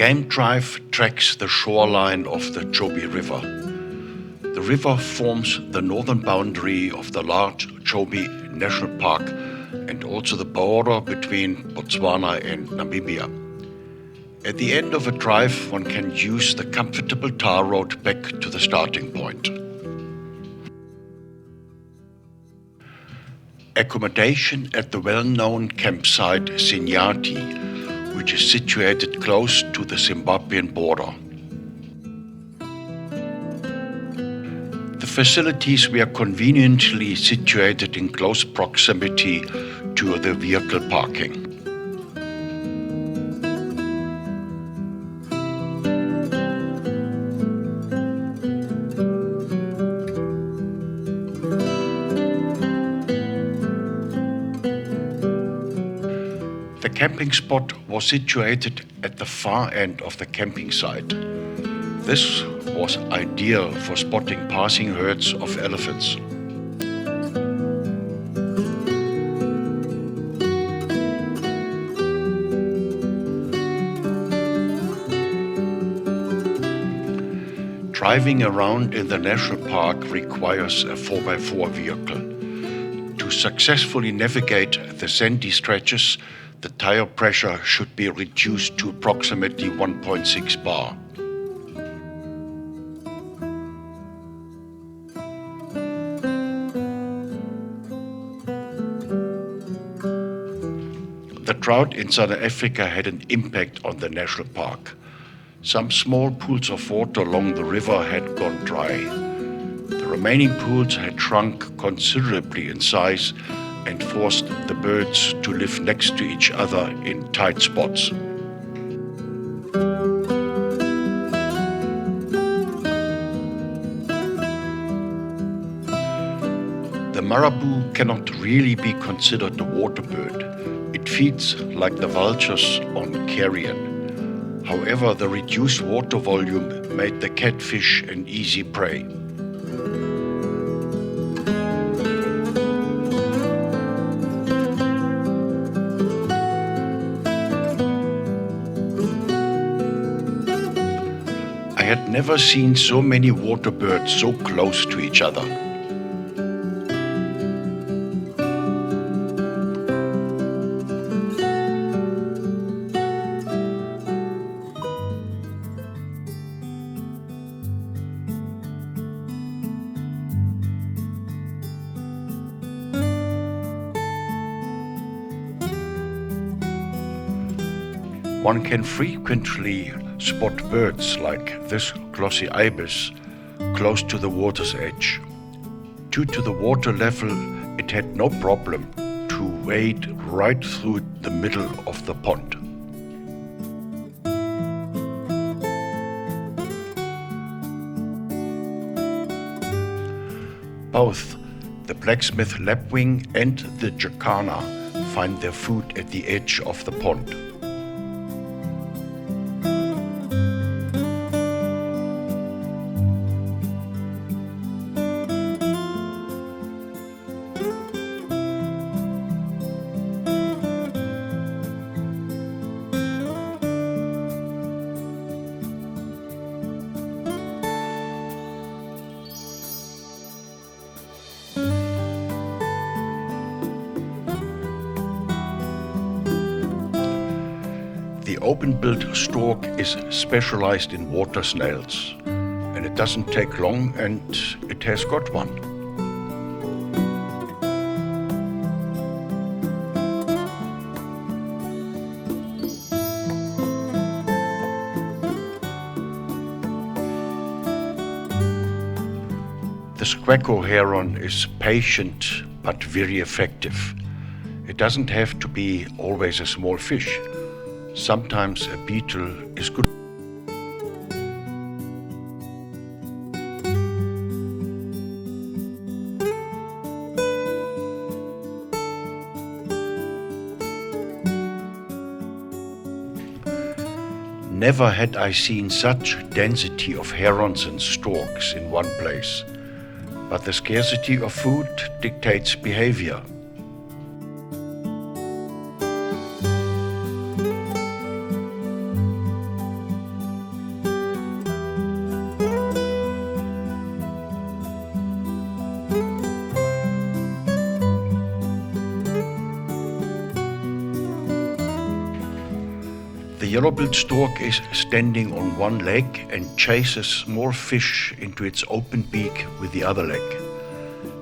game drive tracks the shoreline of the Chobe River. The river forms the northern boundary of the large Chobe National Park and also the border between Botswana and Namibia. At the end of a drive, one can use the comfortable tar road back to the starting point. Accommodation at the well-known campsite Sinyati, which is situated close to the Zimbabwean border. The facilities were conveniently situated in close proximity to the vehicle parking. The camping spot was situated at the far end of the camping site. This was ideal for spotting passing herds of elephants. Driving around in the national park requires a 4x4 vehicle. To successfully navigate the sandy stretches, the tire pressure should be reduced to approximately 1.6 bar. The drought in Southern Africa had an impact on the national park. Some small pools of water along the river had gone dry. The remaining pools had shrunk considerably in size and forced the birds to live next to each other in tight spots. The marabou cannot really be considered a water bird. It feeds like the vultures on carrion. However, the reduced water volume made the catfish an easy prey. I had never seen so many water birds so close to each other. One can frequently spot birds like this glossy ibis close to the water's edge. Due to the water level, it had no problem to wade right through the middle of the pond. Both the blacksmith lapwing and the jacana find their food at the edge of the pond. The open-billed stork is specialized in water snails, and it doesn't take long, and it has got one. The squacko heron is patient but very effective. It doesn't have to be always a small fish. Sometimes a beetle is good. Never had I seen such density of herons and storks in one place, but the scarcity of food dictates behavior. yellow-billed stork is standing on one leg and chases small fish into its open beak with the other leg.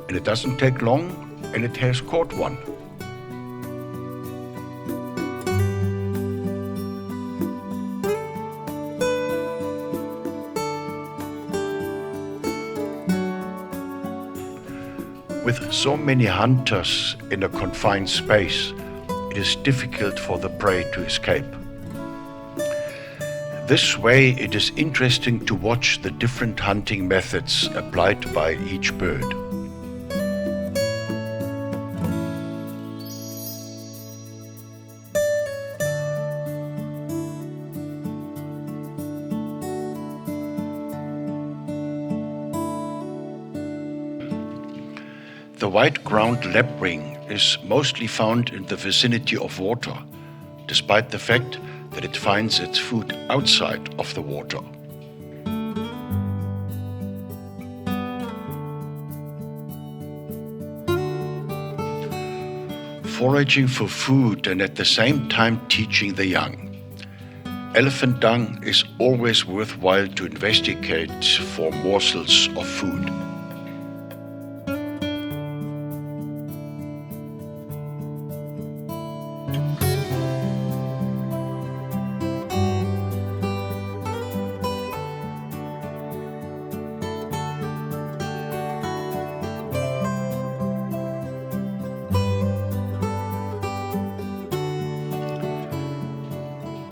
And it doesn't take long, and it has caught one. With so many hunters in a confined space, it is difficult for the prey to escape. This way, it is interesting to watch the different hunting methods applied by each bird. The white-crowned lapwing is mostly found in the vicinity of water, despite the fact that it finds its food outside of the water. Foraging for food and at the same time teaching the young. Elephant dung is always worthwhile to investigate for morsels of food.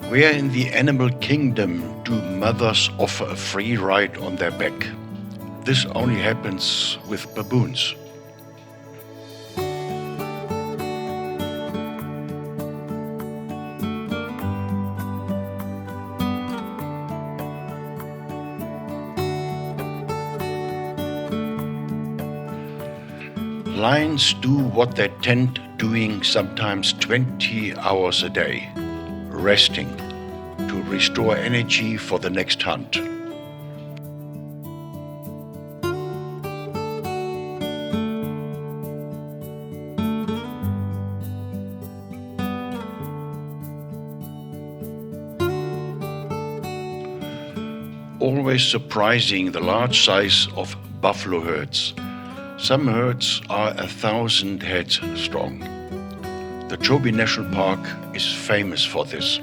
Where in the animal kingdom do mothers offer a free ride on their back? This only happens with baboons. Lions do what they tend doing sometimes 20 hours a day, resting to restore energy for the next hunt. Always surprising the large size of buffalo herds. Some herds are 1,000 heads strong. The Chobe National Park is famous for this.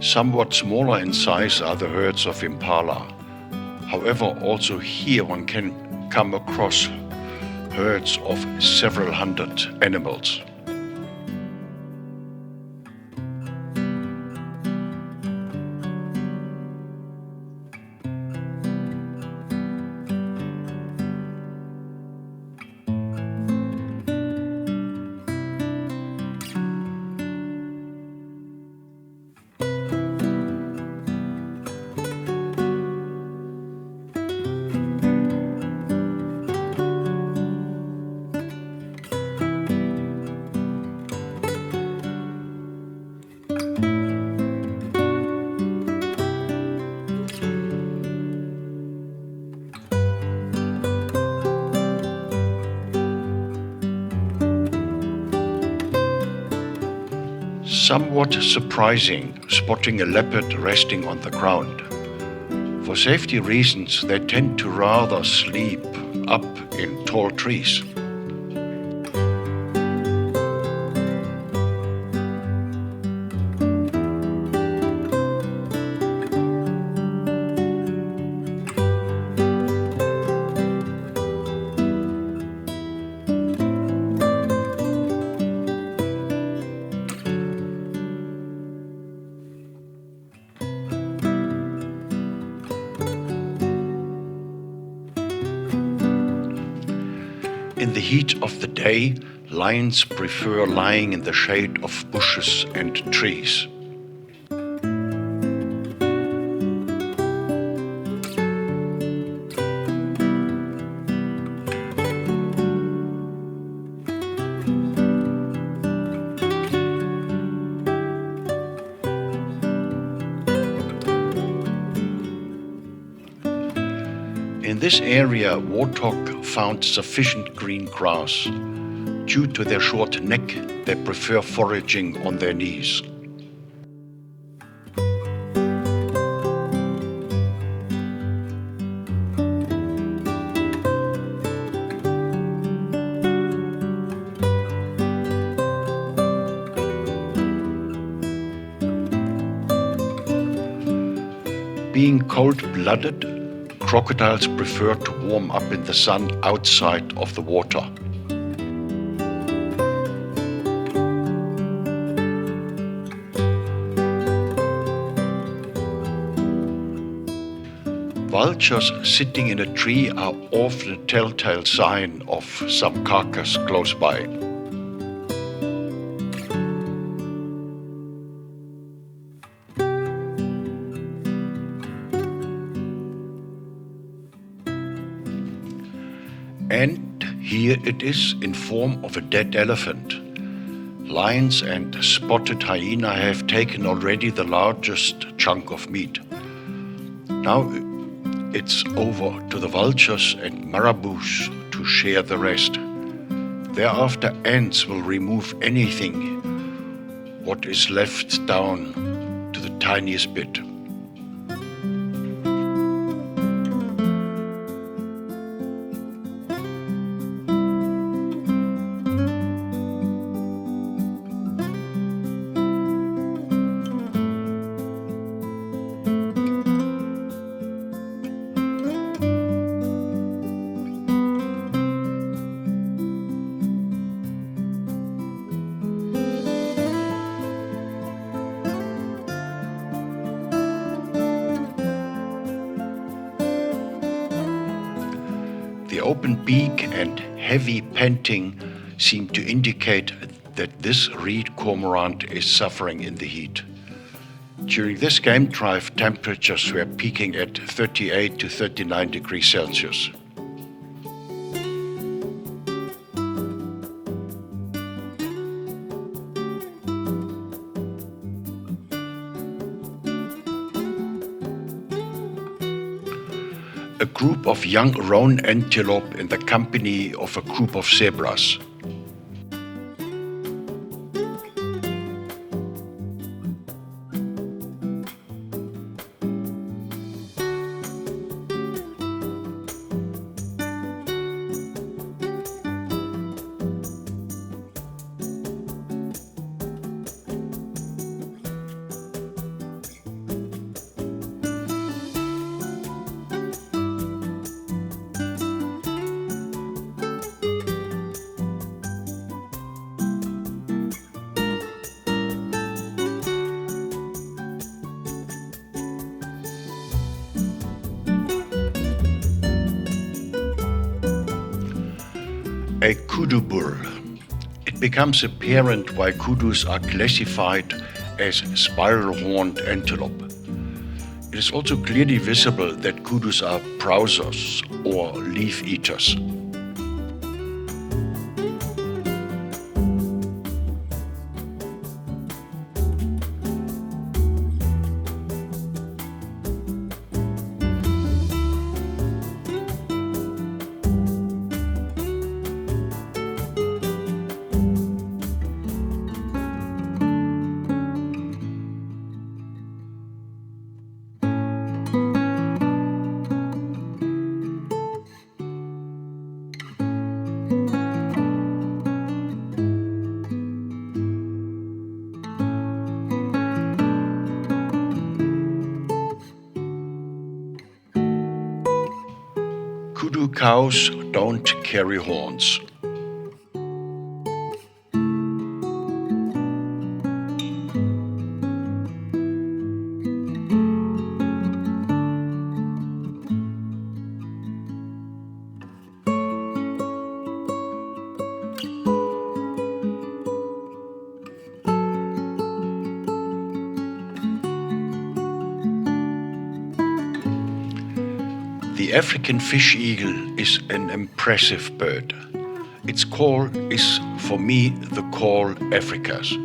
Somewhat smaller in size are the herds of impala. However, also here one can come across herds of several hundred animals. Somewhat surprising spotting a leopard resting on the ground. For safety reasons, they tend to rather sleep up in tall trees. In the heat of the day, lions prefer lying in the shade of bushes and trees. In this area, warthog found sufficient green grass. Due to their short neck, they prefer foraging on their knees. Being cold-blooded, crocodiles prefer to warm up in the sun outside of the water. Vultures sitting in a tree are often a telltale sign of some carcass close by. And here it is in form of a dead elephant. Lions and spotted hyena have taken already the largest chunk of meat. Now it's over to the vultures and marabous to share the rest. Thereafter, ants will remove anything what is left down to the tiniest bit. The open beak and heavy panting seem to indicate that this reed cormorant is suffering in the heat. During this game drive, temperatures were peaking at 38 to 39 degrees Celsius. A group of young raon antelope in the company of a group of zebras. A kudu bull. It becomes apparent why kudus are classified as spiral-horned antelope. It is also clearly visible that kudus are browsers or leaf eaters. Kudu cows don't carry horns. The African fish eagle is an impressive bird. Its call is, for me, the call Africa's.